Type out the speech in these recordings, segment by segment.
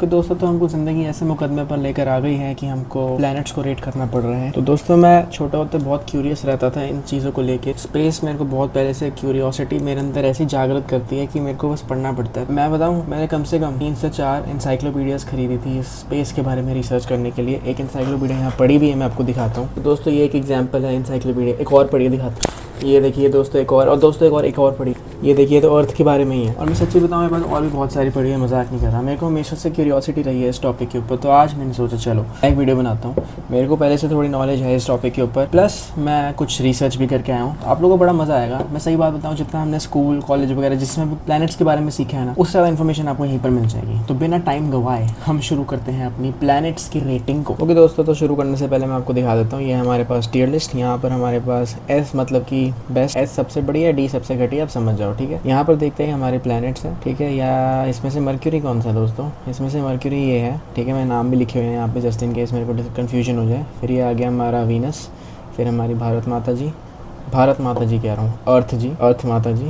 Okay दोस्तों, तो हमको ज़िंदगी ऐसे मुकदमे पर लेकर आ गई है कि हमको प्लैनेट्स को रेट करना पड़ रहा है। तो दोस्तों, मैं छोटा होते बहुत क्यूरियस रहता था इन चीज़ों को लेके। स्पेस मेरे को बहुत पहले से क्यूरियोसिटी मेरे अंदर ऐसी जागृत करती है कि मेरे को बस पढ़ना पड़ता है। मैं बताऊँ, मैंने कम से कम 3 से 4 इंसाइक्लोपीडियाज़ खरीदी थी स्पेस के बारे में रिसर्च करने के लिए। एक इंसाइक्लोपीडिया यहाँ पढ़ी भी है, मैं आपको दिखाता हूँ। तो दोस्तों, ये एक एग्जाम्पल है इंसाइक्लोपीडिया। एक और पढ़िए, दिखाता हूँ। ये देखिए दोस्तों, एक और दोस्तों एक और पढ़ी। ये देखिए, तो अर्थ के बारे में ही है। और मैं सच्ची बताऊँ, मेरे पास और भी बहुत सारी पढ़ी है, मजाक नहीं कर रहा। मेरे को हमेशा से क्यूरियोसिटी रही है इस टॉपिक के ऊपर। तो आज मैंने सोचा चलो एक वीडियो बनाता हूँ। मेरे को पहले से थोड़ी नॉलेज है इस टॉपिक के ऊपर, प्लस मैं कुछ रिसर्च भी करके आया हूँ। आप लोगों को बड़ा मज़ा आएगा। मैं सही बात बताऊँ, जितना हमने स्कूल कॉलेज वगैरह जिसमें प्लैनेट्स के बारे में सीखा है ना, उससे ज़्यादा इन्फॉर्मेशन आपको यहीं पर मिल जाएगी। तो बिना टाइम गवाए हम शुरू करते हैं अपनी प्लैनेट्स की रेटिंग को। ओके दोस्तों, तो शुरू करने से पहले मैं आपको दिखा देता हूँ। ये हमारे पास टियर लिस्ट। यहाँ पर हमारे पास एस मतलब कि बेस्ट, एस सबसे बढ़िया, डी सबसे घटिया, आप समझ जाओ, ठीक है। यहाँ पर देखते हैं हमारे प्लैनेट्स हैं, ठीक है। या इसमें से मर्क्यूरी कौन सा है दोस्तों? इसमें से मर्क्यूरी ये है, ठीक है। मैंने नाम भी लिखे हुए हैं यहाँ पे जस्ट इन केस मेरे को कन्फ्यूजन हो जाए। फिर ये आ गया हमारा वीनस, फिर हमारी भारत माता जी कह रहा हूँ, अर्थ माता जी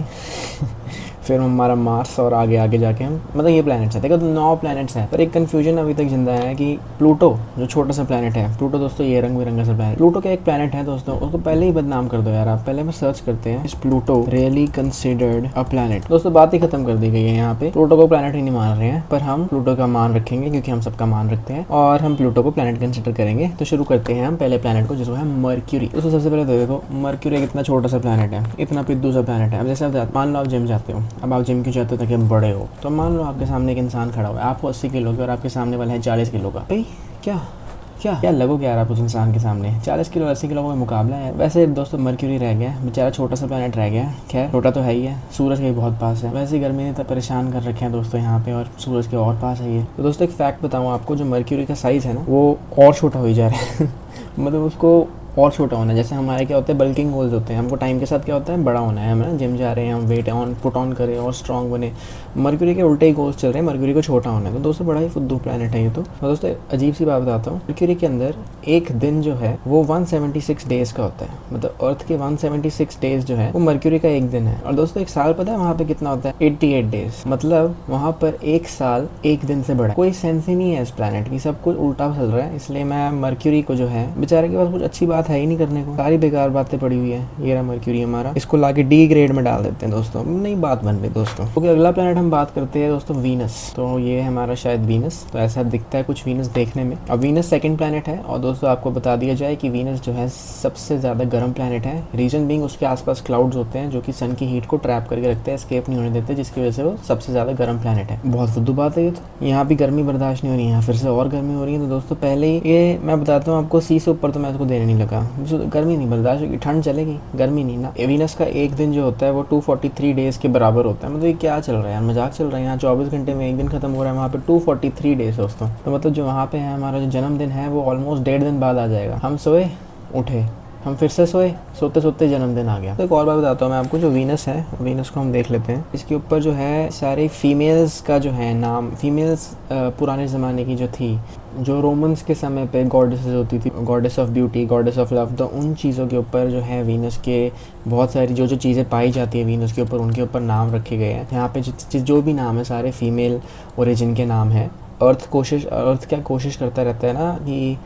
फिर हमारा मार्स, और आगे आगे जाके हम मतलब ये प्लैनेट्स हैं। देखो, तो 9 प्लैनेट्स हैं, पर एक कन्फ्यूजन अभी तक जिंदा है कि प्लूटो जो छोटा सा प्लैनेट है, प्लूटो दोस्तों ये रंग बिरंगा सा प्लैनेट, प्लूटो का एक प्लैनेट है दोस्तों। उसको पहले ही बदनाम कर दो यार आप। पहले में सर्च करते हैं, is Pluto really considered a planet? दोस्तों, बात ही खत्म कर दी गई है यहाँ पे। प्लूटो को प्लैनेट ही नहीं मान रहे हैं, पर हम प्लूटो का मान रखेंगे क्योंकि हम सबका मान रखते हैं, और हम प्लूटो को प्लैनेट कंसिडर करेंगे। तो शुरू करते हैं हम पहले प्लैनेट को, जिसको है मर्क्यूरी। दोस्तों, सबसे पहले तो देखो, मर्क्यूरी कितना छोटा सा प्लैनेट है, इतना पिद्दू सा प्लैनेट है। अब जैसे आप मान लो आप जिम जाते हो। अब आप जिम क्यों जाते हो? ताकि आप बड़े हो। तो मान लो आपके सामने एक इंसान खड़ा हुआ है, आपको 80 किलो का, और आपके सामने वाला है 40 किलो का। भाई क्या लगोगे यार आप उस इंसान के सामने? 40 किलो 80 किलो का मुकाबला है। वैसे दोस्तों, मर्क्यूरी रह गया बेचारा, छोटा सा प्लैनेट रह गया। खैर, छोटा तो है ही है, सूरज के बहुत पास है। वैसे गर्मी ने तो परेशान कर रखे हैं दोस्तों यहाँ पे, और सूरज के और पास है ये। तो दोस्तों, एक फैक्ट बताऊँ आपको, जो मर्क्यूरी का साइज़ है ना, वो और छोटा हो जा रहा है मतलब उसको और छोटा होना है। जैसे हमारे क्या होते हैं, बल्किंग गोल्स होते हैं। हमको टाइम के साथ क्या होता है, बड़ा होना है। हम ना जिम जा रहे हैं, हम वेट ऑन पुट ऑन करें और स्ट्रॉन्ग बने। मर्क्यूरी के उल्टे ही गोल्स चल रहे हैं, मर्क्यूरी को छोटा होना है। तो दोस्तों, बड़ा ही फुद्दू प्लैनेट है ये तो। दोस्तों, अजीब सी बात बताता हूँ, मर्क्यूरी के अंदर एक दिन जो है वो 176 डेज़ का होता है। मतलब अर्थ के 176 डेज जो है वो मर्क्यूरी का एक दिन है। और दोस्तों, एक साल पता है वहाँ पे कितना होता है? 88 डेज। मतलब वहाँ पर एक साल एक दिन से बड़ा। कोई सेंस ही नहीं है इस प्लैनेट की, सब कुछ उल्टा चल रहा है। इसलिए मैं मर्क्यूरी को जो है, बेचारे के पास कुछ अच्छी बात है ही नहीं करने को, सारी बेकार बातें पड़ी हुई है। ये रहा मर्क्यूरी हमारा, इसको लाके डी ग्रेड में डाल देते हैं दोस्तों। नहीं बात बन रही दोस्तों। ओके, अगला प्लैनेट हम बात करते हैं दोस्तों, वीनस। तो ये है हमारा शायद वीनस। तो ऐसा दिखता है कुछ वीनस देखने में। अब वीनस सेकंड प्लैनेट है, और दोस्तों आपको बता दिया जाए कि वीनस जो है सबसे ज्यादा गर्म प्लैनेट है। रीजन बीइंग उसके आसपास क्लाउड्स होते हैं जो कि सन की हीट को ट्रैप करके रखते हैं, एस्केप नहीं होने देते, जिसकी वजह से वो सबसे ज्यादा गर्म प्लैनेट है। बहुत फुद्दू बात है ये तो। यहाँ भी गर्मी बर्दाश्त नहीं हो रही है, फिर से और गर्मी हो रही है। तो दोस्तों, पहले ही ये मैं बताता हूँ आपको, 30 से ऊपर तो मैं इसको देने नहीं लगा। गर्मी नहीं बर्दाश्त होगी, ठंड चलेगी, गर्मी नहीं ना। वीनस का एक दिन जो होता है वो 243 डेज के बराबर होता है। मतलब ये क्या चल रहा है यार, मजाक चल रहा है? यहाँ 24 घंटे में एक दिन खत्म हो रहा है, वहाँ पे 243 डेज दोस्तों। तो मतलब जो वहाँ पे है हमारा जो जन्मदिन है वो ऑलमोस्ट 1.5 दिन बाद आ जाएगा। हम सोए उठे, हम फिर से सोए, सोते सोते जन्मदिन आ गया। तो एक और बात बताता हूँ मैं आपको, जो वीनस है, वीनस को हम देख लेते हैं। इसके ऊपर जो है सारे फीमेल्स का जो है नाम, फीमेल्स पुराने ज़माने की जो थी, जो रोमन्स के समय पे गॉडेसेस होती थी, goddess of beauty, goddess of love, तो उन चीज़ों के ऊपर जो है वीनस के बहुत सारी जो चीज़ें पाई जाती है वीनस के ऊपर, उनके ऊपर नाम रखे गए हैं। यहाँ पे जो भी नाम है सारे फीमेल ओरिजिन के नाम है। अर्थ कोशिश करता रहता है ना कि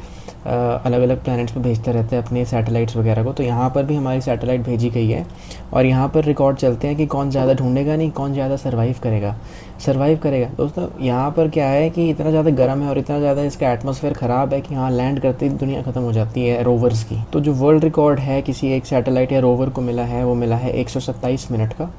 अलग अलग प्लैनेट्स पे भेजता रहता है अपने सैटेलाइट्स वगैरह को। तो यहाँ पर भी हमारी सैटेलाइट भेजी गई है, और यहाँ पर रिकॉर्ड चलते हैं कि कौन ज़्यादा ढूंढेगा, नहीं कौन ज़्यादा सर्वाइव करेगा दोस्तों। यहाँ पर क्या है कि इतना ज़्यादा गर्म है और इतना ज़्यादा इसका एटमॉस्फेयर ख़राब है कि यहाँ लैंड करते ही दुनिया ख़त्म हो जाती है रोवर्स की। तो जो वर्ल्ड रिकॉर्ड है किसी एक सैटेलाइट या रोवर को मिला है, वो मिला है 127 मिनट का।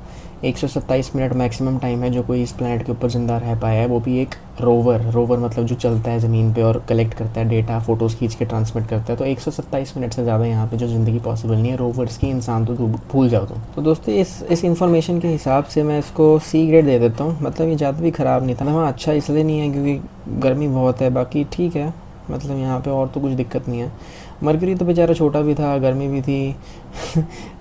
127 मिनट मैक्सिमम टाइम है जो कोई इस प्लैनेट के ऊपर जिंदा रह पाया है, वो भी एक रोवर मतलब जो चलता है ज़मीन पे और कलेक्ट करता है डेटा, फोटोज़ खींच के ट्रांसमिट करता है। तो 127 मिनट से ज़्यादा यहाँ पे जो ज़िंदगी पॉसिबल नहीं है रोवर्स की, इंसान तो भूल जाओ तुम। तो दोस्तों, इस इन्फॉर्मेशन के हिसाब से मैं इसको C ग्रेड दे देता हूँ। मतलब ये ज़्यादा भी ख़राब नहीं था। हाँ, अच्छा इसलिए नहीं है क्योंकि गर्मी बहुत है, बाकी ठीक है। मतलब यहाँ पे और तो कुछ दिक्कत नहीं है। मरकरी तो बेचारा छोटा भी था, गर्मी भी थी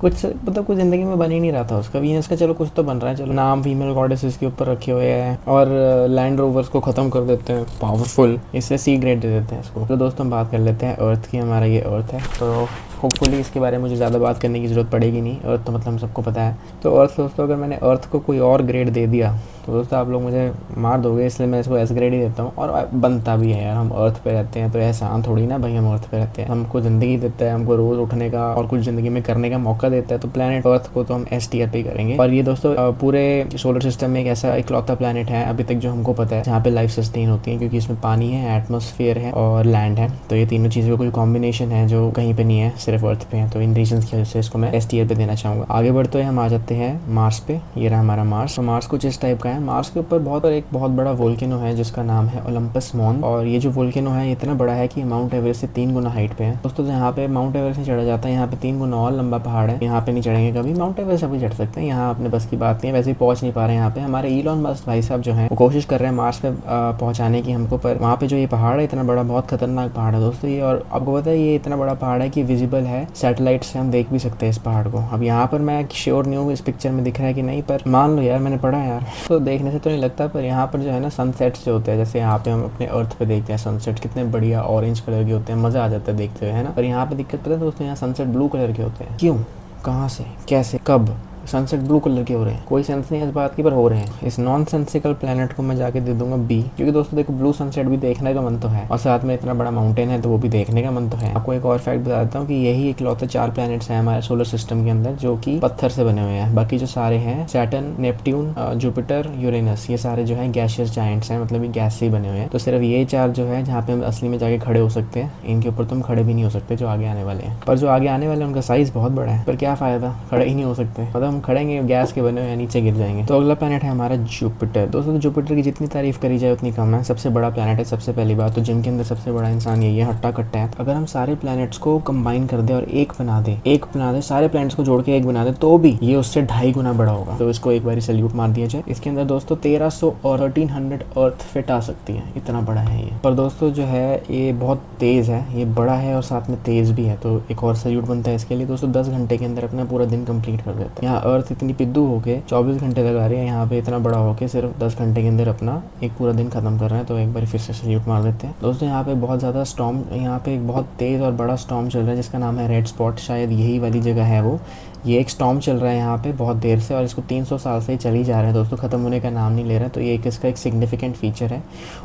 कुछ मतलब कुछ ज़िंदगी में बन ही नहीं रहा था उसका। वीनस का चलो कुछ तो बन रहा है, चलो नाम फीमेल गॉडेसेस के ऊपर रखे हुए हैं और लैंड रोवर्स को ख़त्म कर देते हैं, पावरफुल, इससे सी ग्रेड दे देते हैं इसको। तो दोस्तों हम बात कर लेते हैं अर्थ की। हमारा ये अर्थ है, तो होपफुली इसके बारे में मुझे ज़्यादा बात करने की ज़रूरत पड़ेगी नहीं। अर्थ तो मतलब हम सबको पता है। तो अर्थ दोस्तों, अगर मैंने अर्थ को कोई और ग्रेड दे दिया तो दोस्तों आप लोग मुझे मार दोगे, इसलिए मैं इसको एस ग्रेड ही देता हूँ। और बनता भी है यार, हम अर्थ पे रहते हैं तो एहसान थोड़ी ना भाई, हम अर्थ पे रहते हैं। हमको ज़िंदगी देता है, हमको रोज़ उठने का और कुछ ज़िंदगी में करने का मौका देता है, तो प्लैनेट अर्थ को तो हम एस टियर पे करेंगे। और ये दोस्तों पूरे सोलर सिस्टम में एक ऐसा इकलौता प्लैनेट है अभी तक जो हमको पता है जहाँ पे लाइफ सस्टेन होती है, क्योंकि इसमें पानी है, एटमॉस्फेयर है और लैंड है। तो ये तीनों चीज़ों का कोई कॉम्बिनेशन है जो कहीं पे नहीं है, सिर्फ अर्थ पे है। तो इन रीजंस की वजह से इसको मैं एस टियर पे देना चाहूँगा। आगे बढ़ते हुए हम आ जाते हैं मार्स पे। ये रहा हमारा मार्स। तो मार्स कुछ इस टाइप का है। मार्स के ऊपर एक बहुत बड़ा वोल्केनो है जिसका नाम है ओलंपस मॉन। और ये जो वोल्केनो है इतना बड़ा है कि माउंट एवरेस्ट से 3 गुना हाइट पे है। दोस्तों यहाँ पे माउंट एवरेस्ट नहीं चढ़ा जाता है, यहाँ पे 3 गुना और लंबा पहाड़ है। यहाँ पे नहीं चढ़ेंगे कभी, माउंट एवरेस्ट अभी चढ़ सकते हैं, यहाँ अपने बस की बात नहीं है, वैसे ही पहुंच नहीं पा रहे हैं यहाँ पे। हमारे इलॉन मस्क भाई साहब जो है वो कोशिश कर रहे हैं मार्स पे पहुंचाने की हमको, पर वहाँ पे जो ये पहाड़ है इतना बड़ा, बहुत खतरनाक पहाड़ है दोस्तों ये। और आपको पता है ये इतना बड़ा पहाड़ है कि विजिबल है, सैटेलाइट से हम देख भी सकते हैं इस पहाड़ को। अब यहाँ पर मैं श्योर नहीं हूँ इस पिक्चर में दिख रहा है कि नहीं, पर मान लो यार मैंने पढ़ा है यार, तो देखने से तो नहीं लगता। पर यहाँ पर जो है ना सनसेट्स जो होते हैं, जैसे यहाँ पे हम अपने अर्थ पे देखते हैं सनसेट कितने बढ़िया ऑरेंज कलर के होते हैं, मज़ा आ जाता है देखते हुए, है ना। पर यहाँ पे दिक्कत पता है दोस्तों, यहाँ सनसेट ब्लू कलर के होते हैं। क्यों, कहाँ से, कैसे, कब सनसेट ब्लू कलर के हो रहे हैं, कोई सेंस नहीं है इस बात की, पर हो रहे हैं। इस नॉन सेंसिकल प्लैनेट को मैं जाके दे दूंगा बी, क्योंकि दोस्तों देखो ब्लू सनसेट भी देखने का मन तो है और साथ में इतना बड़ा माउंटेन है तो वो भी देखने का मन तो है। आपको एक और फैक्ट बता देता हूँ कि यही इकलौते 4 प्लैनेट्स हैं हमारे सोलर सिस्टम के अंदर जो कि पत्थर से बने हुए हैं। बाकी जो सारे हैं सैटर्न, नेपट्यून, जुपिटर, यूरेनस, ये सारे जो है गैसियस जायंट्स हैं, मतलब ये गैस से ही बने हुए हैं। तो सिर्फ ये 4 जो है जहाँ पे हम असली में जाके खड़े हो सकते हैं, इनके ऊपर तुम खड़े भी नहीं हो सकते जो आगे आने वाले हैं। पर जो आगे आने वाले हैं उनका साइज बहुत बड़ा है, पर क्या फायदा, खड़े ही नहीं हो सकते, मतलब हम खड़ेंगे गैस के बने हुए नीचे गिर जाएंगे। तो अगला प्लैनेट है हमारा जुपिटर। दोस्तों जुपिटर की जितनी तारीफ करी जाए उतनी कम है, सबसे बड़ा प्लैनेट है सबसे पहली बात तो, जिनके अंदर सबसे बड़ा इंसान यही है, हट्टा कट्टा है। अगर हम सारे प्लैनेट्स को कंबाइन कर दे और एक बना दे, सारे प्लैनेट्स को जोड़ के एक बना दे, तो भी ये उससे 2.5 गुना बड़ा होगा। तो इसको एक बार सैल्यूट मार दिया जाए। इसके अंदर दोस्तों 1300 और 1300 अर्थ फिट आ सकती है, इतना बड़ा है ये। पर दोस्तों जो है ये बहुत तेज है, ये बड़ा है और साथ में तेज भी है, तो एक और सैल्यूट बनता है इसके लिए। दोस्तों 10 घंटे के अंदर अपना पूरा दिन कंप्लीट कर देता है। यहाँ अर्थ इतनी पिद्दू होके 24 घंटे लगा रही है, यहाँ पे इतना बड़ा होके सिर्फ 10 घंटे के अंदर अपना एक पूरा दिन खत्म कर रहे हैं। तो एक बार फिर से सैल्यूट मार देते हैं। दोस्तों यहाँ पे बहुत ज़्यादा स्टॉर्म, यहाँ पे एक बहुत तेज़ और बड़ा स्टॉर्म चल रहा है जिसका नाम है रेड स्पॉट, शायद यही वाली जगह है वो। ये एक स्टॉर्म चल रहा है यहाँ पे बहुत देर से और इसको 300 साल से ही चली जा रहे हैं दोस्तों, ख़त्म होने का नाम नहीं ले रहा है। तो ये इसका एक सिग्निफिकेंट फीचर है।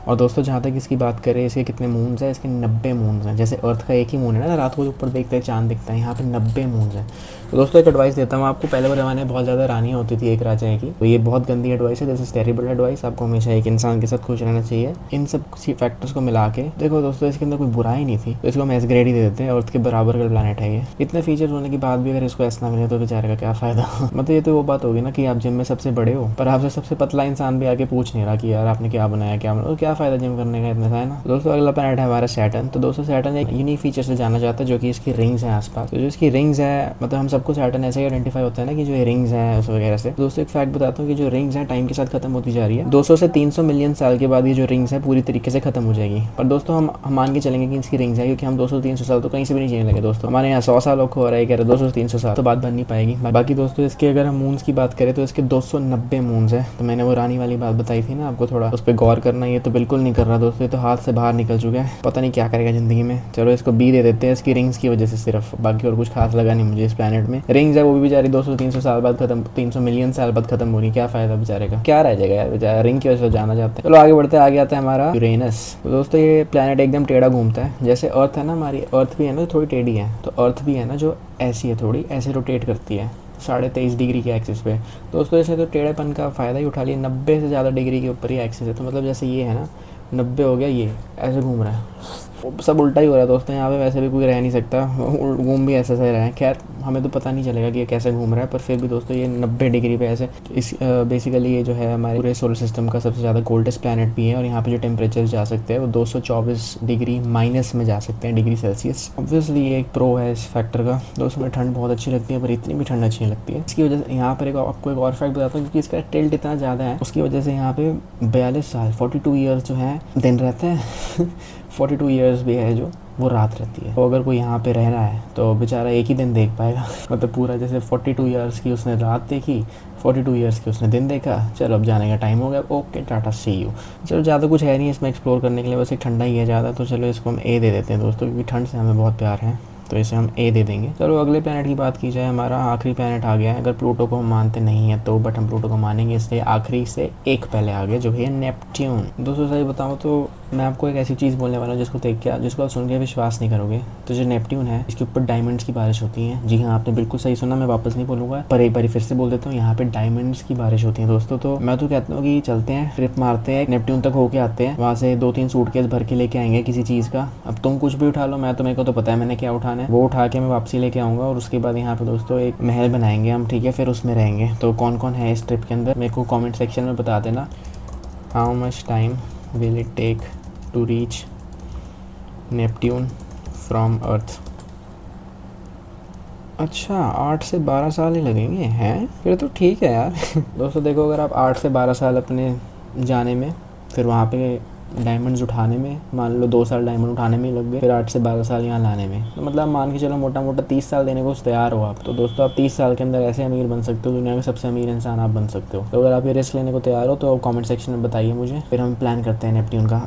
और दोस्तों जहाँ तक इसकी बात करें, इसके कितने मून्स हैं, इसके 90 मून्स हैं। जैसे अर्थ का एक ही मून है ना, रात को ऊपर देखते हैं चांद दिखता है, यहाँ पे 90 मून्स हैं। तो दोस्तों एक एडवाइस देता हूँ आपको, पहले ज़माने में बहुत ज़्यादा रानियाँ होती थी एक राजा की, तो ये बहुत गंदी एडवाइस है, दिस इज टेरिबल एडवाइस। आपको हमेशा एक इंसान के साथ खुश रहना चाहिए। इन सब फैक्टर्स को मिला के देखो दोस्तों, इसके अंदर कोई बुराई नहीं थी, तो इसको हम एस ग्रेड ही दे देते हैं। अर्थ के बराबर का प्लैनेट है ये। इतने फीचर्स होने के बाद भी अगर इसको एस ना मिले तो बेचारे का क्या फायदा। मतलब ये तो वो बात होगी ना कि आप जिम में सबसे बड़े हो पर आपसे सबसे पतला इंसान भी आके पूछ नहीं रहा कि यार आपने क्या बनाया, तो क्या फायदा जिम करने का इतना, है ना। दोस्तों अगला प्लैनेट है हमारा सैटर्न। तो दोस्तों सैटर्न एक यूनिक फीचर से जाना जाता है जो कि इसकी रिंग्स हैं आसपास। तो जो इसकी रिंग्स है, मतलब हम सबको सैटर्न ऐसे ही आइडेंटिफाई होता है ना कि जो रिंग्स हैं उस वगैरह से। दोस्तों एक फैक्ट बताता हूँ कि जो रिंग्स हैं टाइम के साथ खत्म होती जा रही है। 200 से 300 मिलियन साल के बाद ये जो रिंग्स है पूरी तरीके से खत्म हो जाएगी। पर दोस्तों हम मान के चलेंगे कि इसकी रिंग्स है, क्योंकि हम 200-300 साल तो कहीं से भी नहीं जीने लगे दोस्तों। हमारे यहाँ 100 साल हो रहा है, कह रहे 200-300 साल, तो बात बन नहीं पाएगी। बाकी दोस्तों इसके अगर हम मून्स की बात करें तो इसके 290 मून्स है। तो मैंने वो रानी वाली बात बताई थी ना आपको, थोड़ा उस पर गौर करना। ये तो बिल्कुल नहीं कर रहा दोस्तों, ये तो हाथ से बाहर निकल चुका है, पता नहीं क्या करेगा जिंदगी में। चलो इसको बी दे देते हैं इसकी रिंग्स की वजह से सिर्फ, बाकी और कुछ खास लगा नहीं मुझे इस प्लैनेट में। रिंग्स है वो भी बेचारी 200-300 साल बाद खत्म, 300 मिलियन साल बाद खत्म हो रही, क्या फायदा बेचारे का, क्या रह जाएगा यार बेचारा, रिंग की वजह से जाना चाहते हैं। चलो आगे बढ़ते हैं। आगे आता है हमारा यूरेनस। तो दोस्तों ये प्लैनेट एकदम टेढ़ा घूमता है, जैसे अर्थ है ना, हमारी अर्थ भी है ना थोड़ी टेढ़ी है, तो अर्थ भी है ना जो ऐसी है, थोड़ी ऐसे रोटेट करती है 23.5 डिग्री के एक्सिस पे। दोस्तों ऐसे तो टेढ़ेपन का फ़ायदा ही उठा लिया, 90 से ज़्यादा डिग्री के ऊपर ही एक्सिस है, तो मतलब जैसे ये है ना 90 हो गया, ये ऐसे घूम रहा है, सब उल्टा ही हो रहा है दोस्तों। यहाँ पे वैसे भी कोई रह नहीं सकता, घूम भी ऐसे से रहा है। खैर हमें तो पता नहीं चलेगा कि ये कैसे घूम रहा है, पर फिर भी दोस्तों ये 90 डिग्री पे ऐसे इस बेसिकली ये जो है हमारे पूरे सोलर सिस्टम का सबसे ज़्यादा कोल्डेस्ट प्लैनेट भी है। और यहाँ पे जो टेम्परेचर जा सकते हैं वो 224 डिग्री माइनस में जा सकते हैं, डिग्री सेल्सियस। ऑब्वियसली ये एक प्रो है इस फैक्टर का। दोस्तों में ठंड बहुत अच्छी लगती है, पर इतनी भी ठंड अच्छी नहीं लगती है। इसकी वजह से यहाँ पर आपको एक और फैक्ट बताता हूँ, क्योंकि इसका टिल्ट इतना ज़्यादा है, उसकी वजह से यहाँ पे 42 साल 42 ईयर्स जो है दिन रहते हैं 42 ईयर्स भी है जो वो रात रहती है। तो अगर कोई यहाँ पे रह रहा है तो बेचारा एक ही दिन देख पाएगा मतलब पूरा जैसे 42 ईयर्स की उसने रात देखी, 42 ईयर्स की उसने दिन देखा, चलो अब जाने का टाइम हो गया, ओके टाटा सी यू। चलो ज़्यादा कुछ है नहीं इसमें एक्सप्लोर करने के लिए, बस एक ठंडा ही है ज़्यादा, तो चलो इसको हम ए दे देते हैं दोस्तों, क्योंकि ठंड से हमें बहुत प्यार है, तो इसे हम ए दे देंगे। चलो अगले प्लैनेट की बात की जाए, हमारा आखिरी प्लैनेट आ गया है। अगर प्लूटो को हम मानते नहीं है तो, बट हम प्लूटो को मानेंगे, इसलिए आखिरी से एक पहले आ गया, जो है नेपट्यून। दोस्तों सही बताऊँ तो मैं आपको एक ऐसी चीज़ बोलने वाला हूँ जिसको देख के जिसको आप सुन के विश्वास नहीं करोगे। तो जो नेपट्यून है इसके ऊपर डायमंड्स की बारिश होती है। जी हाँ, आपने बिल्कुल सही सुना, मैं वापस नहीं बोलूँगा, पर एक बार फिर से बोल देता हूँ, यहाँ पे डायमंड्स की बारिश होती है दोस्तों। तो मैं तो कहता हूँ कि चलते हैं, ट्रिप मारते हैं, नेपट्यून तक होके आते हैं, वहाँ से 2-3 सूटकेस भर के लेके आएंगे किसी चीज़ का। अब तुम कुछ भी उठा लो, मैं तो, मेरे को तो पता है मैंने क्या उठाना है, वो उठा के मैं वापसी लेके आऊँगा, और उसके बाद यहाँ पे दोस्तों एक महल बनाएंगे हम, ठीक है, फिर उसमें रहेंगे। तो कौन कौन है इस ट्रिप के अंदर मेरे को कॉमेंट सेक्शन में बता देना। How much time will it take to reach Neptune from Earth. अच्छा 8 से 12 साल ही लगेंगे, हैं फिर तो ठीक है यार दोस्तों देखो, अगर आप 8 से 12 साल अपने जाने में, फिर वहाँ पे डायमंड्स उठाने में, मान लो 2 साल डायमंड उठाने में ही लग गए, फिर 8 से 12 साल यहाँ लाने में, तो मतलब मान के चलो मोटा मोटा 30 साल देने को तैयार हो आप। तो दोस्तों आप 30 साल के अंदर ऐसे अमीर बन सकते हो, दुनिया के सबसे अमीर इंसान आप बन सकते हो। तो अगर आप ये रिस्क लेने को तैयार हो तो कॉमेंट सेक्शन में बताइए मुझे, फिर हम प्लान करते हैं नेपट्यून का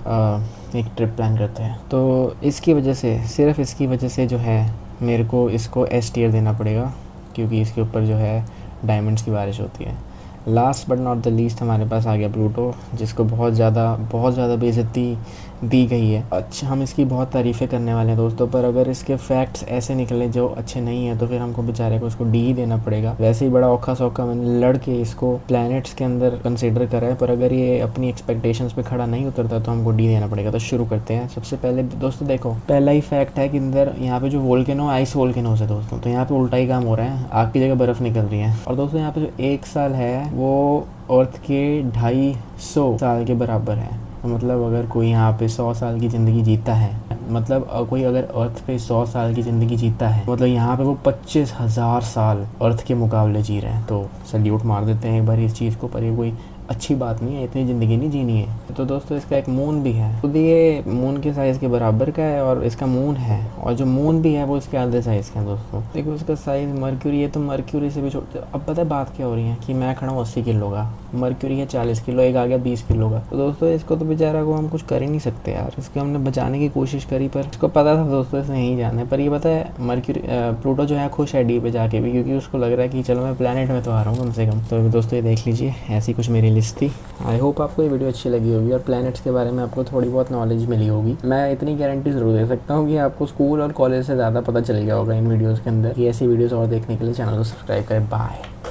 एक ट्रिप प्लान करते हैं। तो इसकी वजह से, सिर्फ इसकी वजह से जो है मेरे को इसको एस टियर देना पड़ेगा, क्योंकि इसके ऊपर जो है डायमंड्स की बारिश होती है। Last but not the least हमारे पास आ गया प्लूटो, जिसको बहुत ज़्यादा बेइज्जती दी गई है। अच्छा हम इसकी बहुत तारीफ़ें करने वाले हैं दोस्तों, पर अगर इसके फैक्ट्स ऐसे निकले जो अच्छे नहीं हैं तो फिर हमको बेचारे को उसको डी ही देना पड़ेगा। वैसे ही बड़ा औखा सौखा मैंने लड़ के इसको प्लैनेट्स के अंदर कंसिडर करा है, पर अगर ये अपनी एक्सपेक्टेशंस पे खड़ा नहीं उतरता तो हमको डी देना पड़ेगा। तो शुरू करते हैं। सबसे पहले दोस्तों देखो, पहला ही फैक्ट है कि अंदर यहाँ पे जो वोल्केनो आइस वोल्केनो है दोस्तों, तो यहाँ पे उल्टा ही काम हो रहा है, आग की जगह बर्फ़ निकल रही है। और दोस्तों यहाँ पे जो 1 साल है वो अर्थ के 250 साल के बराबर है। तो मतलब अगर कोई यहाँ पे 100 साल की ज़िंदगी जीता है, मतलब कोई अगर अर्थ पे 100 साल की ज़िंदगी जीता है, मतलब यहाँ पे वो 25,000 साल अर्थ के मुकाबले जी रहे हैं। तो सल्यूट मार देते हैं एक बार इस चीज़ को, पर ये कोई अच्छी बात नहीं है, इतनी ज़िंदगी नहीं जीनी है। तो दोस्तों इसका एक मून भी है, खुद ये मून के साइज़ के बराबर का है, और इसका मून है, और जो मून भी है वो इसके आधे साइज़ का है दोस्तों। देखो इसका साइज़ मर्क्यूरी है, तो मर्क्यूरी से भी छोटे। अब पता है बात क्या हो रही है कि मैं खड़ा हूँ 80 किलो का, मर्क्यूरी है 40 किलो, एक आ गया 20 किलो का। तो दोस्तों इसको तो बेचारा को हम कुछ कर ही नहीं सकते यार, इसको हमने बचाने की कोशिश करी, पर इसको पता था दोस्तों इसने यहीं जाना है। पर ये पता है मर्क्यूरी प्लूटो जो है खुश है डी पे जाके भी, क्योंकि उसको लग रहा है कि चलो मैं प्लैनेट में तो आ रहा हूँ कम से कम। तो दोस्तों ये देख लीजिए, ऐसी कुछ मेरी लिस्ट थी। आई होप आपको ये वीडियो अच्छी लगी होगी और प्लैनेट्स के बारे में आपको थोड़ी बहुत नॉलेज मिली होगी। मैं इतनी गारंटी ज़रूर दे सकता हूँ कि आपको स्कूल और कॉलेज से ज़्यादा पता चल गया होगा इन वीडियोज़ के अंदर। कि ऐसी वीडियोज़ और देखने के लिए चैनल को सब्सक्राइब करें। बाय।